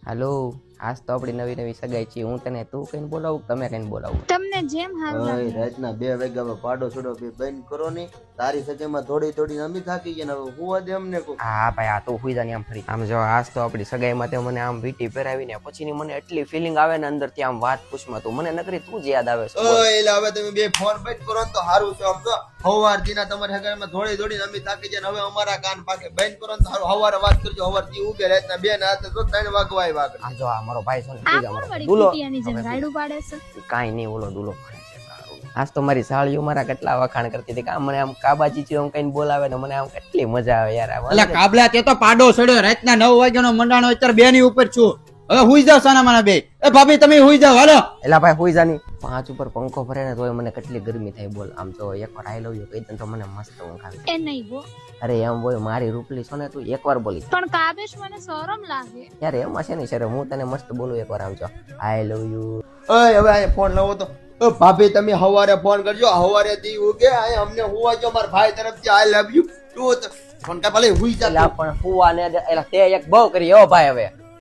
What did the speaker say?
હાલો, આજ તો આપણી નવી નવી સગાઈ છે. હું તને તું કઈને બોલાવું, તમે કઈને બોલાવું? તમને જેમ હારું લાગે. રાતના 2 વાગ્યામાં પાડો છોડો બે બંધ કરો ની. તારી સગાઈમાં દોડી દોડીને અમે થાકી ગયા ને હવે હું આજે અમને કહું. હા ભાઈ, આ તું હુઈ જા ને આમ ફરી. આમ જો આજ તો આપણી સગાઈમાં તે મને આમ વીટી પહેરાવીને પછીની મને એટલી ફિલિંગ આવે ને અંદર થી આમ વાત પૂછમાં તું મને નકરી તું જ યાદ આવે છે. એટલે હવે તમે બે ફોન બંધ કરો ને તો સારું છે. આમ તો સવારથી ના તમારી સગાઈમાં દોડી દોડીને અમે થાકી ગયા ને હવે અમારા કાન પાકે બંધ કરો ને તો સારું. સવારે વાત કરજો. સવારથી ઉગે રાતના 2 ને હાથે તો 3 વાગવા આવ્યા. આ જો આ મારો ભાઈ છે ને, આ ઈ જ કોણ અમારો વળી દુલો. કુટિયાની જેમ રાયડું પાડે છે? કાંઈ નહીં, ઓલો દુલો ભણે છે. આજ તો મારી સાળીઓ મારા કેટલા વખાણ કરતી હતી કે આમ મને આમ કાબાજી છે, આમ કઈને બોલાવે ને મને આમ કેટલી મજા આવે યાર. એટલે કાબલા તે તો પાડો સડ્યો રાતના 9 વાગ્યાનો મંડાણો અત્યારે 2 ની ઉપર છું. હવે હુઈ જાવ સાના માના બે. એ ભાભી તમે હુઈ જાવ હાલો. એલા ભાઈ હુઈ જાની. 5 ઉપર પંખો ભરે ને તોય મને કેટલી ગરમી થાય બોલ. આમ તો એકવાર આઈ લવ યુ કહી દે તો મને મસ્ત ઊંઘ આવે. એ નહીં ગો. અરે એમ બોલ, મારી રૂપલી છો ને તું, એકવાર બોલી પણ કાબેશ મને શરમ લાગે. યાર. એમાં છે ને સર, હું તને મસ્ત બોલું એકવાર. આમ જો આઈ લવ યુ. હવે આ ફોન લાવો તો. ભાભી તમે સવારે ફોન કરજો. સવારે દી ઉગે આ અમને હુવા જો મારા ભાઈ તરફથી આઈ લવ યુ. તું ફોન કા ભલે હુઈ જા. એલા પણ ફુવા ને એલા તે એક બહુ કરી. ઓ ભાઈ હવે